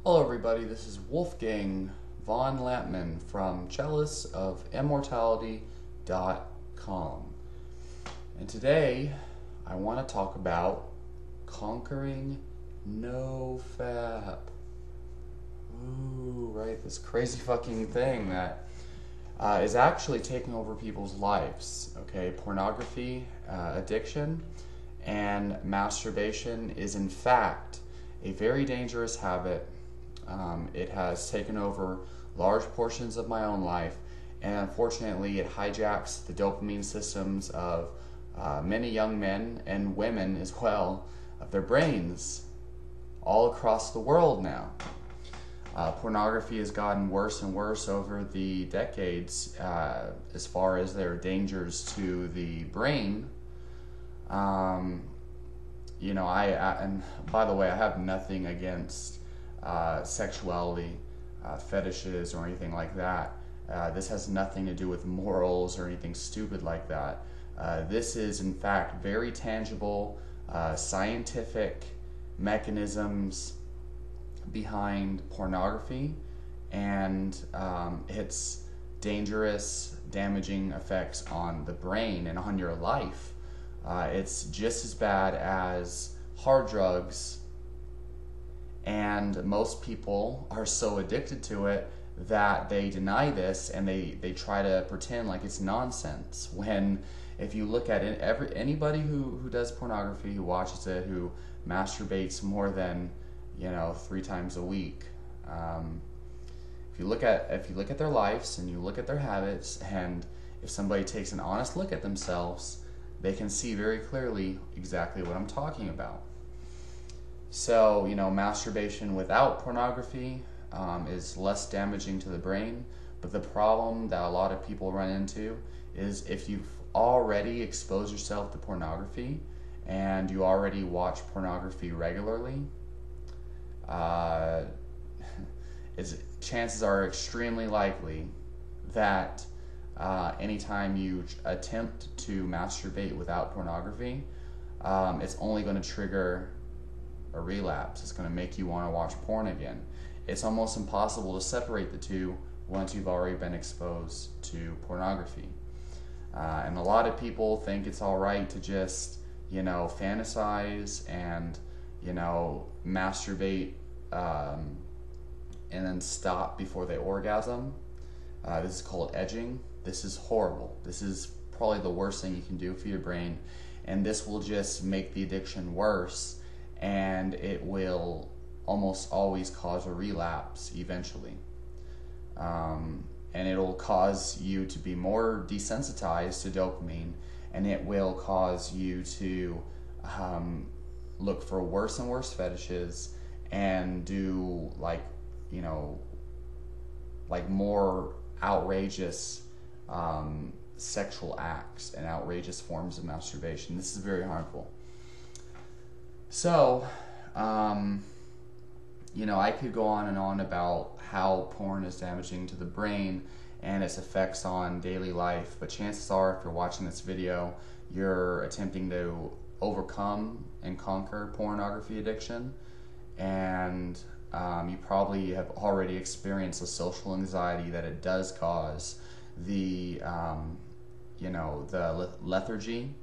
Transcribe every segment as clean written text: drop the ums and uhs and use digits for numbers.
Hello everybody, this is Wolfgang von Lampman from CellistofImmortality.com. And today I want to talk about conquering Nofap. Ooh, right, this crazy fucking thing that is actually taking over people's lives. Okay, pornography, addiction, and masturbation is in fact a very dangerous habit. It has taken over large portions of my own life, and unfortunately it hijacks the dopamine systems of many young men and women as well, of their brains all across the world now. Pornography has gotten worse and worse over the decades as far as their dangers to the brain. And by the way, I have nothing against sexuality, fetishes, or anything like that. This has nothing to do with morals or anything stupid like that. This is, in fact, very tangible, scientific mechanisms behind pornography and its dangerous, damaging effects on the brain and on your life. It's just as bad as hard drugs, and most people are so addicted to it that they deny this and they try to pretend like it's nonsense. When if you look at it, anybody who does pornography, who watches it, who masturbates more than 3 times a week, if you look at their lives and you look at their habits, and if somebody takes an honest look at themselves, they can see very clearly exactly what I'm talking about. So, masturbation without pornography is less damaging to the brain, but the problem that a lot of people run into is if you've already exposed yourself to pornography and you already watch pornography regularly, chances are extremely likely that anytime you attempt to masturbate without pornography, it's only going to trigger a relapse. It's going to make you want to watch porn again. It's almost impossible to separate the two once you've already been exposed to pornography. And a lot of people think it's all right to just, fantasize and, masturbate and then stop before they orgasm. This is called edging. This is horrible. This is probably the worst thing you can do for your brain, and this will just make the addiction worse, and it will almost always cause a relapse eventually. And it'll cause you to be more desensitized to dopamine, and it will cause you to look for worse and worse fetishes and do more outrageous sexual acts and outrageous forms of masturbation. This is very harmful. So, I could go on and on about how porn is damaging to the brain and its effects on daily life, but chances are, if you're watching this video, you're attempting to overcome and conquer pornography addiction, and you probably have already experienced the social anxiety that it does cause, the lethargy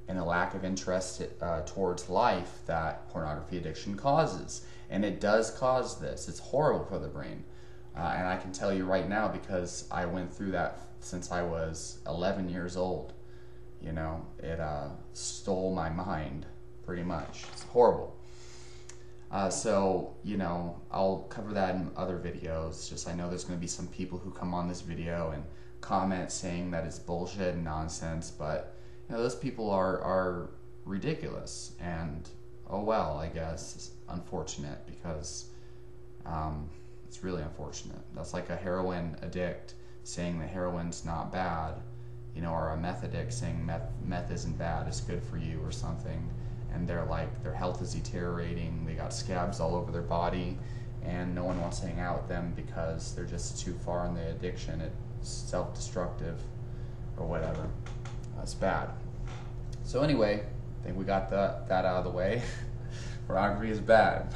and a lack of interest towards life that pornography addiction causes. And it does cause this. It's horrible for the brain. And I can tell you right now, because I went through that since I was 11 years old. It stole my mind, pretty much. It's horrible. So, I'll cover that in other videos. Just I know there's going to be some people who come on this video and comment saying that it's bullshit and nonsense, but those people are ridiculous, and oh well, I guess it's unfortunate, because it's really unfortunate. That's like a heroin addict saying that heroin's not bad, or a meth addict saying meth isn't bad, it's good for you or something, and their health is deteriorating, they got scabs all over their body, and no one wants to hang out with them because they're just too far in the addiction. It's self-destructive or whatever. That's bad. So anyway, I think we got that out of the way. Pornography is bad.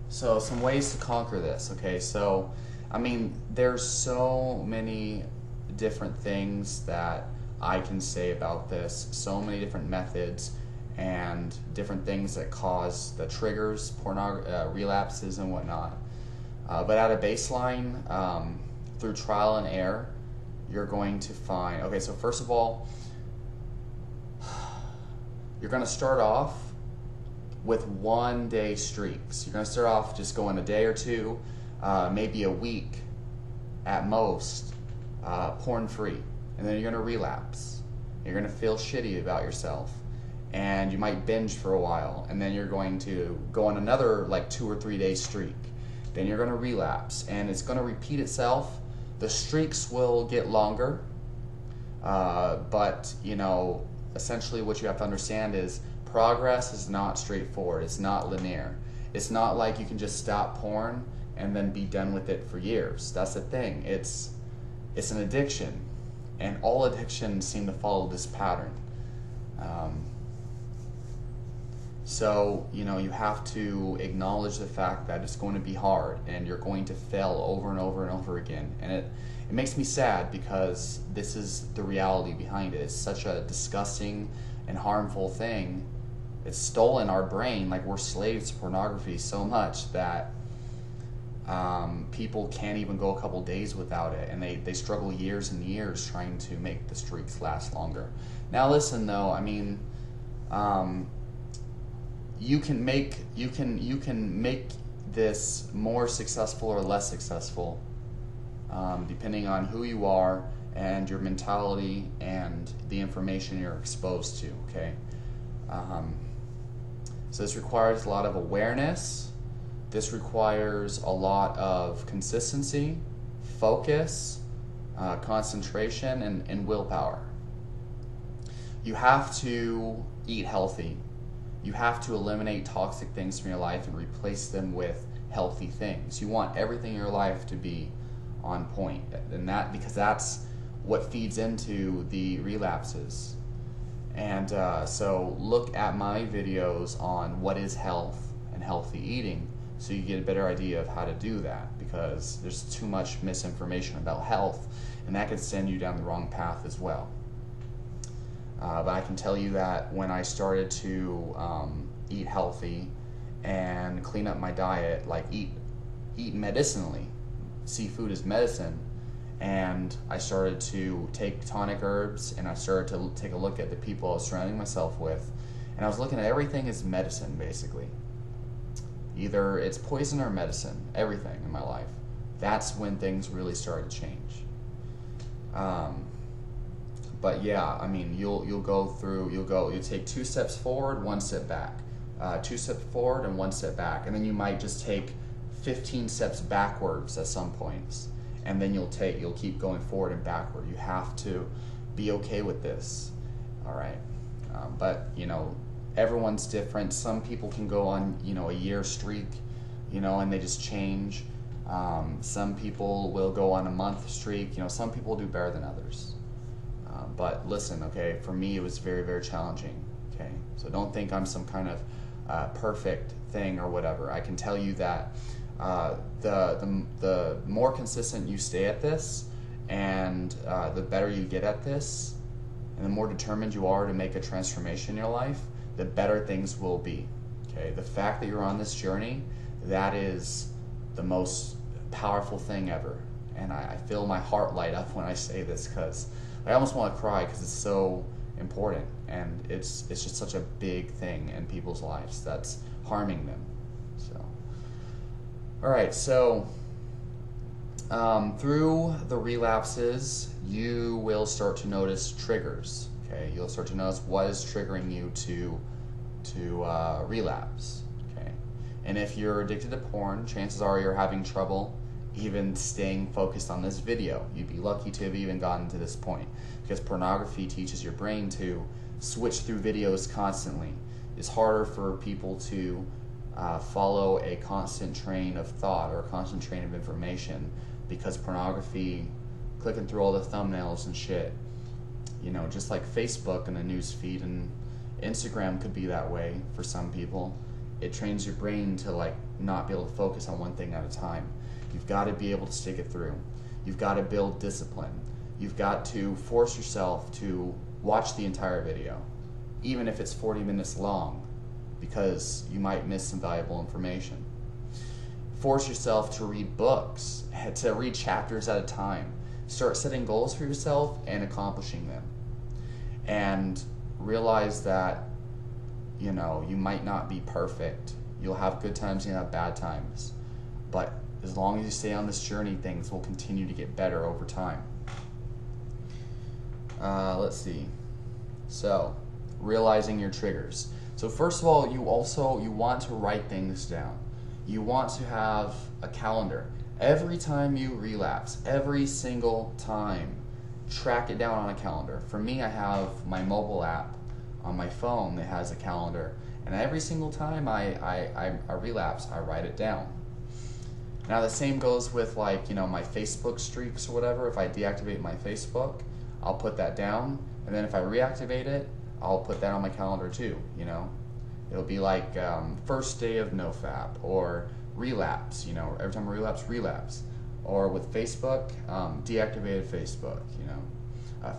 So some ways to conquer this, okay? So, I mean, there's so many different things that I can say about this, so many different methods and different things that cause the triggers, relapses and whatnot. But at a baseline, through trial and error, you're going to find, okay, so first of all, you're going to start off with 1 day streaks. You're going to start off just going a day or two, maybe a week at most, porn free. And then you're going to relapse. You're going to feel shitty about yourself. And you might binge for a while. And then you're going to go on another like 2 or 3 day streak. Then you're going to relapse. And it's going to repeat itself. The streaks will get longer. But, you know, essentially what you have to understand is progress is not straightforward. It's not linear. It's not like you can just stop porn and then be done with it for years. That's the thing. It's an addiction. And all addictions seem to follow this pattern. So, you know, you have to acknowledge the fact that it's going to be hard and you're going to fail over and over and over again. And it makes me sad because this is the reality behind it. It's such a disgusting and harmful thing. It's stolen our brain, like we're slaves to pornography so much that people can't even go a couple days without it, and they struggle years and years trying to make the streaks last longer. Now listen though, I mean, you can make this more successful or less successful depending on who you are and your mentality and the information you're exposed to, okay? So this requires a lot of awareness. This requires a lot of consistency, focus, concentration, and willpower. You have to eat healthy. You have to eliminate toxic things from your life and replace them with healthy things. You want everything in your life to be on point, and because that's what feeds into the relapses. And so look at my videos on what is health and healthy eating so you get a better idea of how to do that, because there's too much misinformation about health and that could send you down the wrong path as well. But I can tell you that when I started to eat healthy and clean up my diet, like eat medicinally, see food as medicine, and I started to take tonic herbs, and I started to take a look at the people I was surrounding myself with, and I was looking at everything as medicine, basically. Either it's poison or medicine, everything in my life. That's when things really started to change. But yeah, I mean, you'll take 2 steps forward, 1 step back, 2 steps forward and 1 step back, and then you might just take 15 steps backwards at some points, and then you'll keep going forward and backward. You have to be okay with this, all right? But you know, everyone's different. Some people can go on, you know, a year streak, you know, and they just change. Some people will go on a month streak. You know, some people do better than others. But listen, okay, for me it was very, very challenging, okay? So don't think I'm some kind of perfect thing or whatever. I can tell you that the more consistent you stay at this, and the better you get at this, and the more determined you are to make a transformation in your life, the better things will be, okay? The fact that you're on this journey, that is the most powerful thing ever. And I feel my heart light up when I say this, because I almost want to cry because it's so important, and it's just such a big thing in people's lives that's harming them. So, all right, so through the relapses, you will start to notice triggers. Okay, you'll start to notice what is triggering you to relapse. Okay, and if you're addicted to porn, chances are you're having trouble even staying focused on this video. You'd be lucky to have even gotten to this point, because pornography teaches your brain to switch through videos constantly. It's harder for people to follow a constant train of thought or a constant train of information, because pornography, clicking through all the thumbnails and shit, you know, just like Facebook and the news feed and Instagram could be that way for some people. it trains your brain to like not be able to focus on one thing at a time. You've got to be able to stick it through. You've got to build discipline. You've got to force yourself to watch the entire video, even if it's 40 minutes long, because you might miss some valuable information. Force yourself to read books, to read chapters at a time. Start setting goals for yourself and accomplishing them. And realize that, you know, you might not be perfect. You'll have good times and you'll have bad times. But as long as you stay on this journey, things will continue to get better over time. Let's see. So, realizing your triggers. So first of all, you want to write things down. You want to have a calendar. Every time you relapse, every single time, track it down on a calendar. For me, I have my mobile app on my phone that has a calendar. And every single time I relapse, I write it down. Now the same goes with like, you know, my Facebook streaks or whatever. If I deactivate my Facebook, I'll put that down. And then if I reactivate it, I'll put that on my calendar too, you know. It'll be like first day of Nofap or relapse, you know, every time I relapse. Or with Facebook, deactivated Facebook, you know.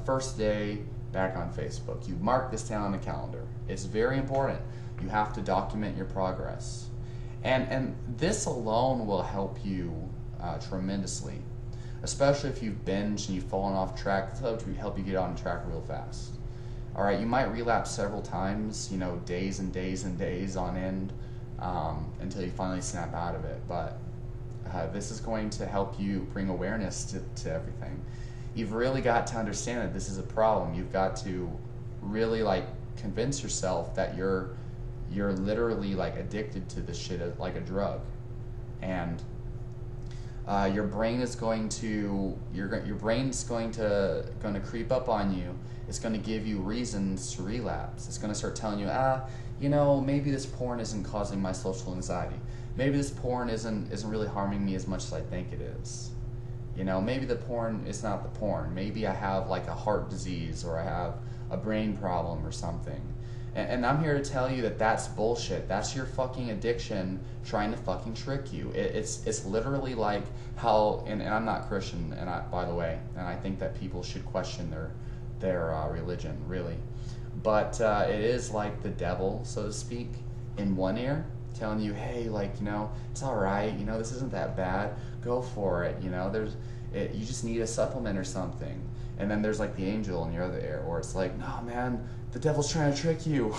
First day back on Facebook. You mark this down on the calendar. It's very important. You have to document your progress. And this alone will help you tremendously, especially if you've binged and you've fallen off track. This will help you get on track real fast. All right, you might relapse several times, you know, days and days and days on end until you finally snap out of it. But this is going to help you bring awareness to everything. You've really got to understand that this is a problem. You've got to really like convince yourself that you're literally like addicted to this shit like a drug, and your brain is going to creep up on you. It's going to give you reasons to relapse. It's going to start telling you, you know, maybe this porn isn't causing my social anxiety. Maybe this porn isn't really harming me as much as I think it is. You know, maybe the porn is not the porn. Maybe I have like a heart disease or I have a brain problem or something. And I'm here to tell you that that's bullshit. That's your fucking addiction trying to fucking trick you. It's literally like how, and I'm not Christian, by the way, and I think that people should question their religion, really. But it is like the devil, so to speak, in one ear, telling you, hey, like, you know, it's all right, you know, this isn't that bad, go for it, you know, you just need a supplement or something. And then there's like the angel in your other ear, or it's like, no, man, the devil's trying to trick you.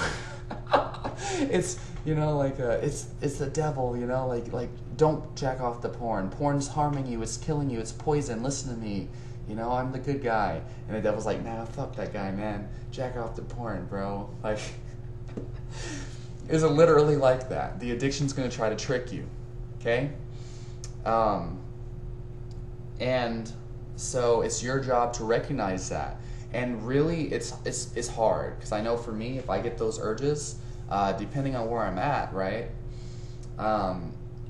It's, you know, like, it's the devil, you know, like, don't jack off the porn. Porn's harming you, it's killing you, it's poison, listen to me. You know, I'm the good guy. And the devil's like, nah, fuck that guy, man. Jack off the porn, bro. Like, it's literally like that. The addiction's going to try to trick you. Okay? And so it's your job to recognize that. And really, it's hard. Because I know for me, if I get those urges, depending on where I'm at, right?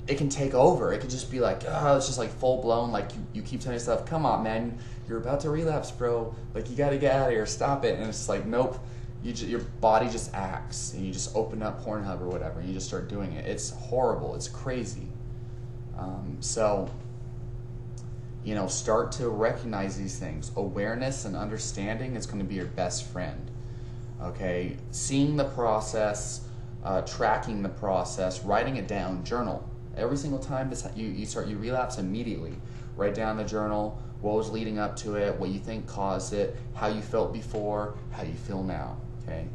It can take over. It could just be like, it's just like full blown. Like you keep telling yourself, come on, man, you're about to relapse, bro. Like you got to get out of here, stop it. And it's like, nope. Your body just acts, and you just open up Pornhub or whatever, and you just start doing it. It's horrible. It's crazy. So, you know, start to recognize these things. Awareness and understanding is going to be your best friend. Okay, seeing the process, tracking the process, writing it down, journal. Every single time you relapse, immediately write down the journal, what was leading up to it, what you think caused it, how you felt before, how you feel now. Okay,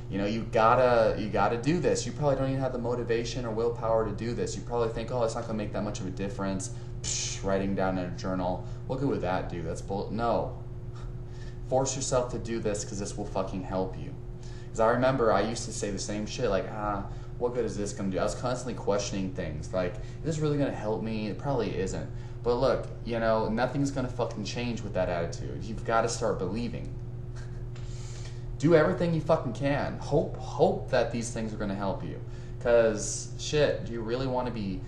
you know, you gotta do this. You probably don't even have the motivation or willpower to do this. You probably think, oh, it's not gonna make that much of a difference. Writing down in a journal, what good would that do? That's bull. No, force yourself to do this because this will fucking help you. Because I remember I used to say the same shit, like, what good is this going to do? I was constantly questioning things, like, is this really going to help me? It probably isn't. But look, you know, nothing's going to fucking change with that attitude. You've got to start believing. Do everything you fucking can. Hope that these things are going to help you. Because, shit, do you really want to be,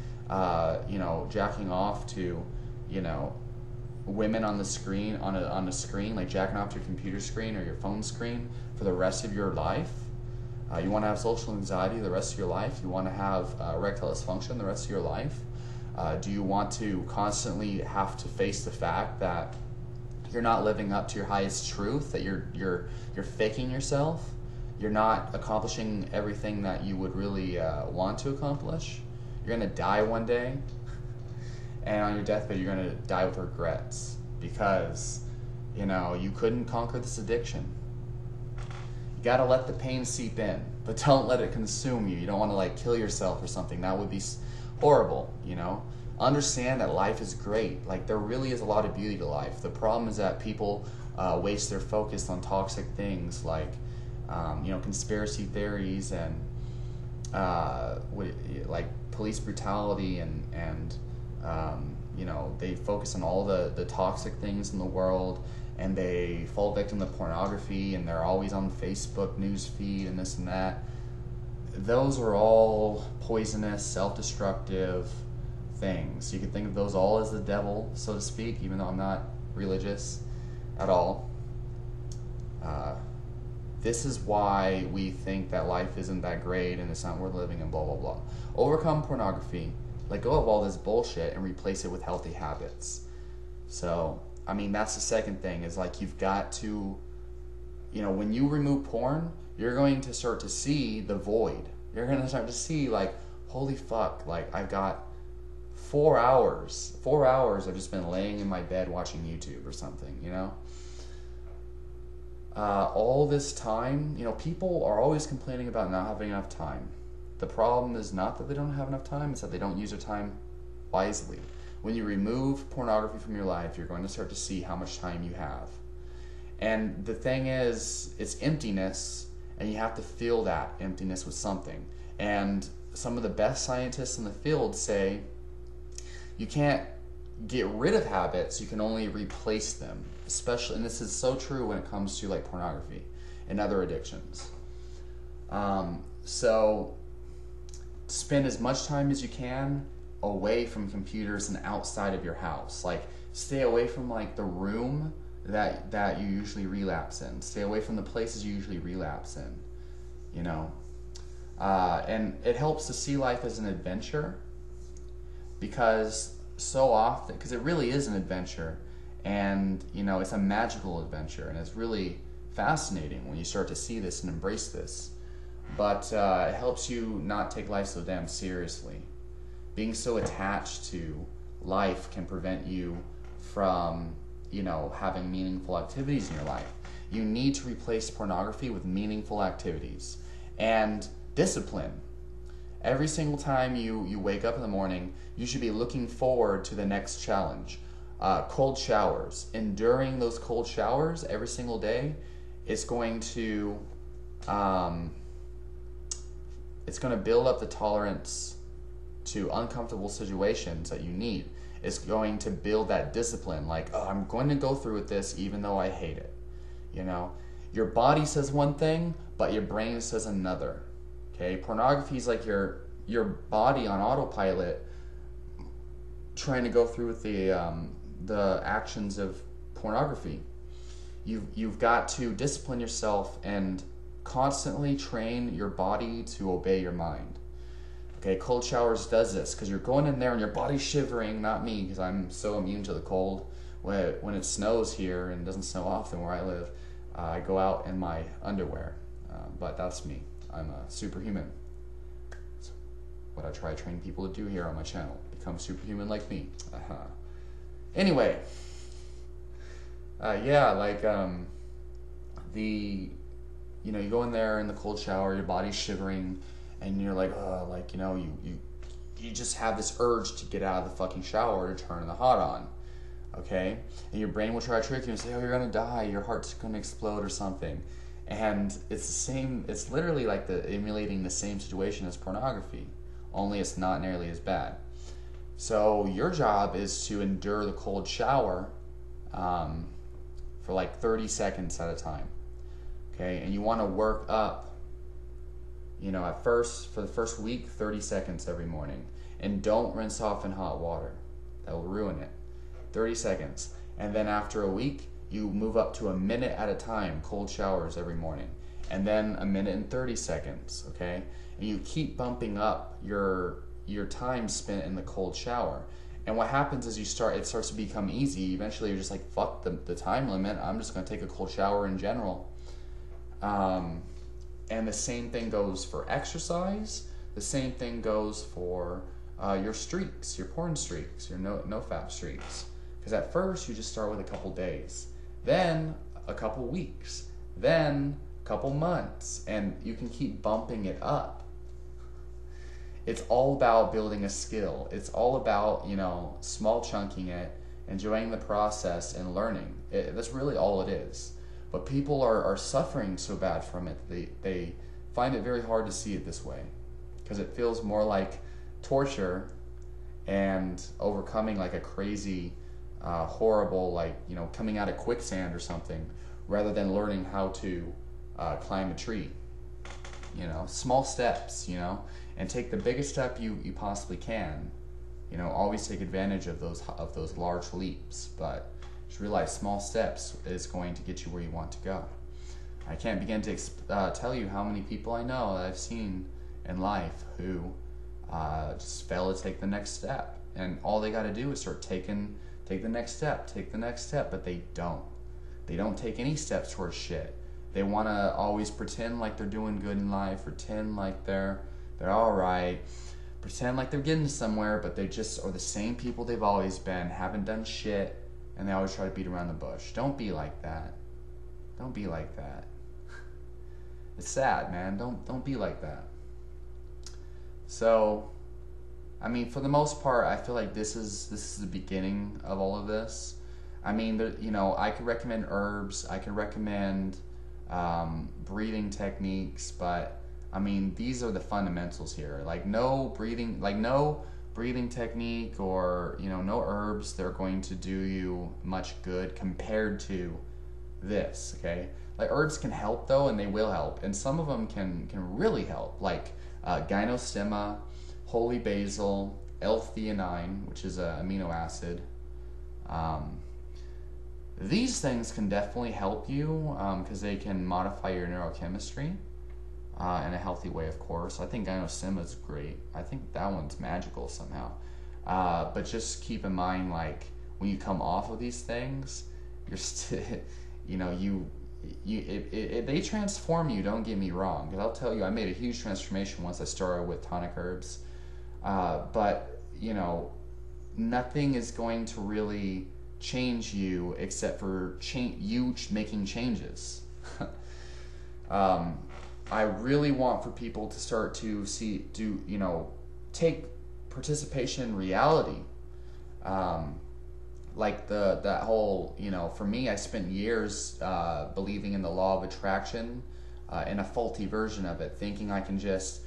you know, jacking off to, you know, women on the screen, on a screen, like jacking off to your computer screen or your phone screen for the rest of your life? You want to have social anxiety the rest of your life? You want to have erectile dysfunction the rest of your life? Do you want to constantly have to face the fact that you're not living up to your highest truth, that you're faking yourself, you're not accomplishing everything that you would really want to accomplish? You're going to die one day, and on your deathbed you're going to die with regrets because, you know, you couldn't conquer this addiction. You got to let the pain seep in, but don't let it consume you. You don't want to like kill yourself or something. That would be horrible, you know. Understand that life is great. Like, there really is a lot of beauty to life. The problem is that people waste their focus on toxic things like, you know, conspiracy theories and like police brutality and you know, they focus on all the toxic things in the world, and they fall victim to pornography, and they're always on Facebook news feed and this and that. Those are all poisonous, self-destructive things. You can think of those all as the devil, so to speak, even though I'm not religious at all. This is why we think that life isn't that great and it's not worth living and blah, blah, blah. Overcome pornography. Let go of all this bullshit and replace it with healthy habits. So, I mean, that's the second thing, is like, you've got to, you know, when you remove porn, you're going to start to see the void. You're going to start to see, like, holy fuck, like, I've got 4 hours. 4 hours I've just been laying in my bed watching YouTube or something, you know? All this time, you know, people are always complaining about not having enough time. The problem is not that they don't have enough time, it's that they don't use their time wisely. When you remove pornography from your life, you're going to start to see how much time you have. And the thing is, it's emptiness, and you have to fill that emptiness with something. And some of the best scientists in the field say you can't get rid of habits, you can only replace them. Especially, and this is so true when it comes to like pornography and other addictions. So spend as much time as you can away from computers and outside of your house. Like, stay away from like the room that you usually relapse in. Stay away from the places you usually relapse in, you know. And it helps to see life as an adventure, because so often, because it really is an adventure, and you know, it's a magical adventure, and it's really fascinating when you start to see this and embrace this. But it helps you not take life so damn seriously. Being so attached to life can prevent you from, you know, having meaningful activities in your life. You need to replace pornography with meaningful activities and discipline. Every single time you wake up in the morning, you should be looking forward to the next challenge. Cold showers. Enduring those cold showers every single day is going to build up the tolerance to uncomfortable situations that you need. It's going to build that discipline, like, oh, I'm going to go through with this even though I hate it. You know, your body says one thing, but your brain says another. Okay, pornography is like your body on autopilot, trying to go through with the actions of pornography. You've got to discipline yourself and constantly train your body to obey your mind. Okay, cold showers does this, because you're going in there and your body's shivering. Not me, because I'm so immune to the cold. When it snows here, and it doesn't snow often where I live, I go out in my underwear. But that's me. I'm a superhuman. That's what I try to train people to do here on my channel. Become superhuman like me. Anyway. You know, you go in there in the cold shower, your body's shivering, and you're like, oh, like, you know, you just have this urge to get out of the fucking shower to turn the hot on, okay? And your brain will try to trick you and say, oh, you're gonna die, your heart's gonna explode or something. And it's the same, it's literally like emulating the same situation as pornography, only it's not nearly as bad. So your job is to endure the cold shower for like 30 seconds at a time. Okay, and you want to work up, you know, for the first week, 30 seconds every morning. And don't rinse off in hot water. That will ruin it. 30 seconds. And then after a week, you move up to a minute at a time, cold showers every morning. and then 1 minute and 30 seconds, okay? And you keep bumping up your time spent in the cold shower. And what happens is it starts to become easy. Eventually you're just like, fuck the time limit, I'm just gonna take a cold shower in general. And the same thing goes for exercise. The same thing goes for your streaks, your porn streaks, your Nofap streaks. Because at first you just start with a couple days, then a couple weeks, then a couple months, and you can keep bumping it up. It's all about building a skill. It's all about, small chunking it, enjoying the process, and learning. That's really all it is. But people are suffering so bad from it. They find it very hard to see it this way, because it feels more like torture and overcoming like a crazy, horrible, like, coming out of quicksand or something, rather than learning how to climb a tree. Small steps, and take the biggest step you possibly can. Always take advantage of those large leaps, but just realize small steps is going to get you where you want to go. I can't begin to tell you how many people I know that I've seen in life who just fail to take the next step, and all they got to do is take the next step, but they don't take any steps towards shit. They want to always pretend like they're doing good in life, pretend like they're all right, pretend like they're getting somewhere, but they just are the same people they've always been, haven't done shit, and they always try to beat around the bush. Don't be like that. Don't be like that. It's sad, man. Don't be like that. So, for the most part, I feel like this is the beginning of all of this. I could recommend herbs. I could recommend breathing techniques, but these are the fundamentals here. Like no breathing technique, or no herbs that are going to do you much good compared to this. Okay, like herbs can help though, and they will help, and some of them can really help, like gynostemma, holy basil, L-theanine, which is an amino acid. These things can definitely help you because they can modify your neurochemistry in a healthy way, of course. I think gynostemma is great. I think that one's magical somehow. But just keep in mind, like, when you come off of these things, you're still, they transform you, don't get me wrong. Because I'll tell you, I made a huge transformation once I started with tonic herbs. But, nothing is going to really change you except for you making changes. I really want for people to start to take participation in reality. Like that whole, for me, I spent years believing in the law of attraction in a faulty version of it, thinking I can just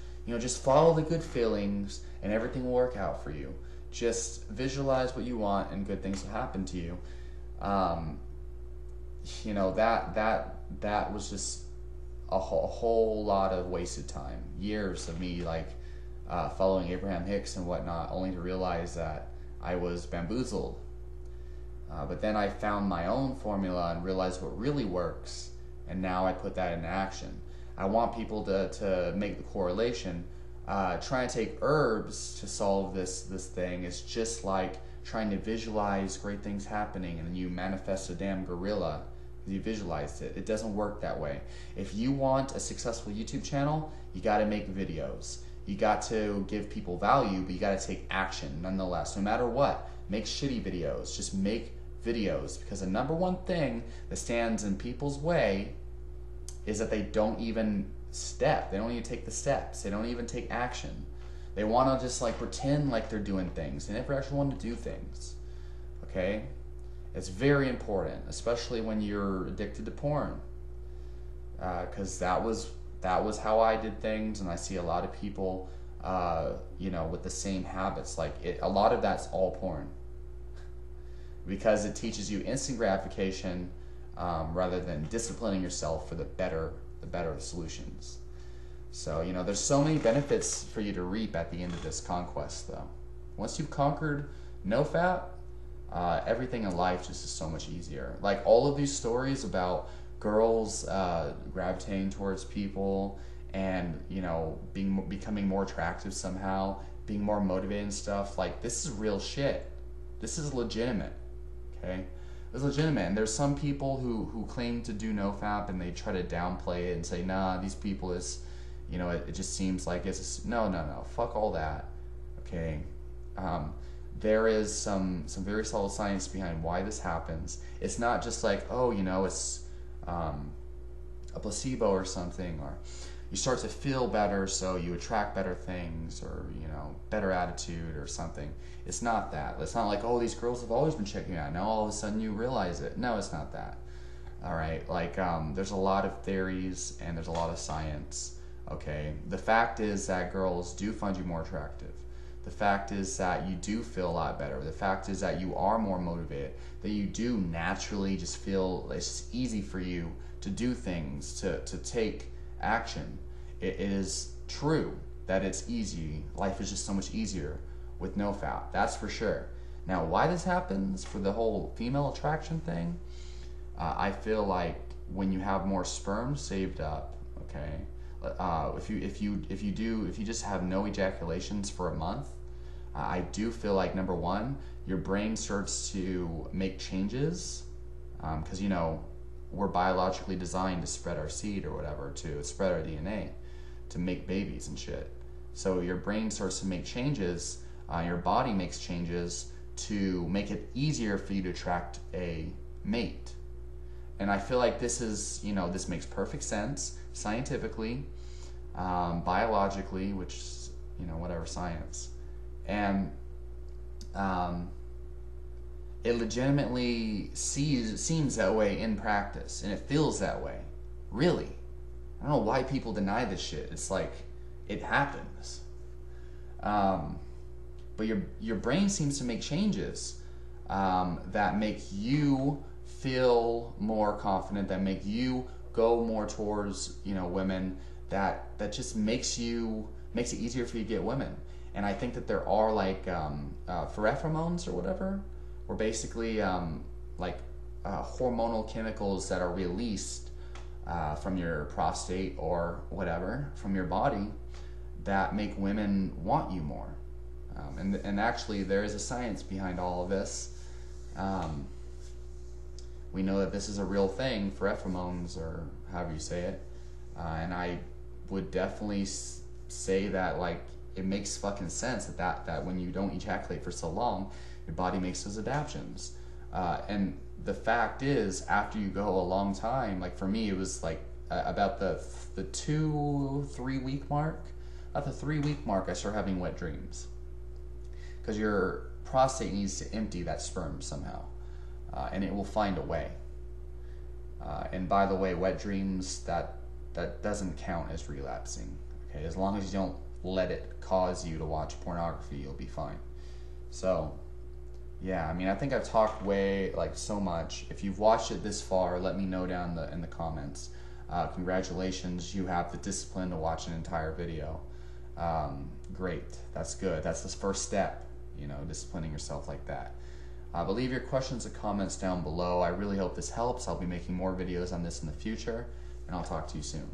follow the good feelings and everything will work out for you. Just visualize what you want and good things will happen to you. That was just a whole lot of wasted time. Years of me following Abraham Hicks and whatnot, only to realize that I was bamboozled. But then I found my own formula and realized what really works, and now I put that into action. I want people to make the correlation. Trying to take herbs to solve this thing is just like trying to visualize great things happening and then you manifest a damn gorilla because you visualized it. It doesn't work that way. If you want a successful YouTube channel, you got to make videos. You got to give people value, but you got to take action nonetheless. No matter what, make shitty videos. Just make videos, because the number one thing that stands in people's way is that they don't even step. They don't even take the steps. They don't even take action. They want to just pretend like they're doing things. They never actually want to do things. Okay? It's very important, especially when you're addicted to porn. Because that was how I did things, and I see a lot of people, with the same habits. A lot of that's all porn. Because it teaches you instant gratification rather than disciplining yourself for the better solutions. So, there's so many benefits for you to reap at the end of this conquest, though. Once you've conquered Nofap, everything in life just is so much easier. Like all of these stories about girls gravitating towards people and, you know, becoming more attractive somehow, being more motivated and stuff, like, this is real shit. This is legitimate, okay? It's legitimate. And there's some people who claim to do Nofap and they try to downplay it and say, nah, these people is, you know, it just seems like it's, no, fuck all that, okay? There is some very solid science behind why this happens. It's not just like, oh, you know, it's a placebo or something, or you start to feel better so you attract better things, or, you know, better attitude or something. It's not that. It's not like, oh, these girls have always been checking you out, now all of a sudden you realize it. No, it's not that. All right, like, there's a lot of theories and there's a lot of science, okay? The fact is that girls do find you more attractive. The fact is that you do feel a lot better. The fact is that you are more motivated, that you do naturally just feel it's just easy for you to do things, to take action. It is true that it's easy. Life is just so much easier with Nofap, that's for sure. Now, why this happens for the whole female attraction thing, I feel like when you have more sperm saved up, okay, if you just have no ejaculations for a month, I do feel like, number one, your brain starts to make changes, because, you know, we're biologically designed to spread our seed or whatever, to spread our DNA, to make babies and shit. So your brain starts to make changes, your body makes changes to make it easier for you to attract a mate. And I feel like this is, you know, this makes perfect sense scientifically, biologically, which is, you know, whatever, science. And it legitimately seems that way in practice, and it feels that way. Really. I don't know why people deny this shit. It's like, it happens. But your brain seems to make changes that make you feel more confident, that make you go more towards, you know, women, that just makes it easier for you to get women. And I think that there are like pheromones or whatever, or basically hormonal chemicals that are released from your prostate or whatever, from your body, that make women want you more. And actually there is a science behind all of this. We know that this is a real thing, pheromones, or however you say it. And I would definitely say that, like, it makes fucking sense that when you don't ejaculate for so long, your body makes those adaptations. And the fact is, after you go a long time, like for me, it was like about the 2-3 week mark. At the 3 week mark, I started having wet dreams, because your prostate needs to empty that sperm somehow, and it will find a way. And by the way, wet dreams, that doesn't count as relapsing. Okay, as long as you don't let it cause you to watch pornography, you'll be fine. So, yeah, I mean, I think I've talked so much. If you've watched it this far, let me know down in the comments. Congratulations, you have the discipline to watch an entire video. Great, that's good. That's the first step, you know, disciplining yourself like that. But leave your questions and comments down below. I really hope this helps. I'll be making more videos on this in the future, and I'll talk to you soon.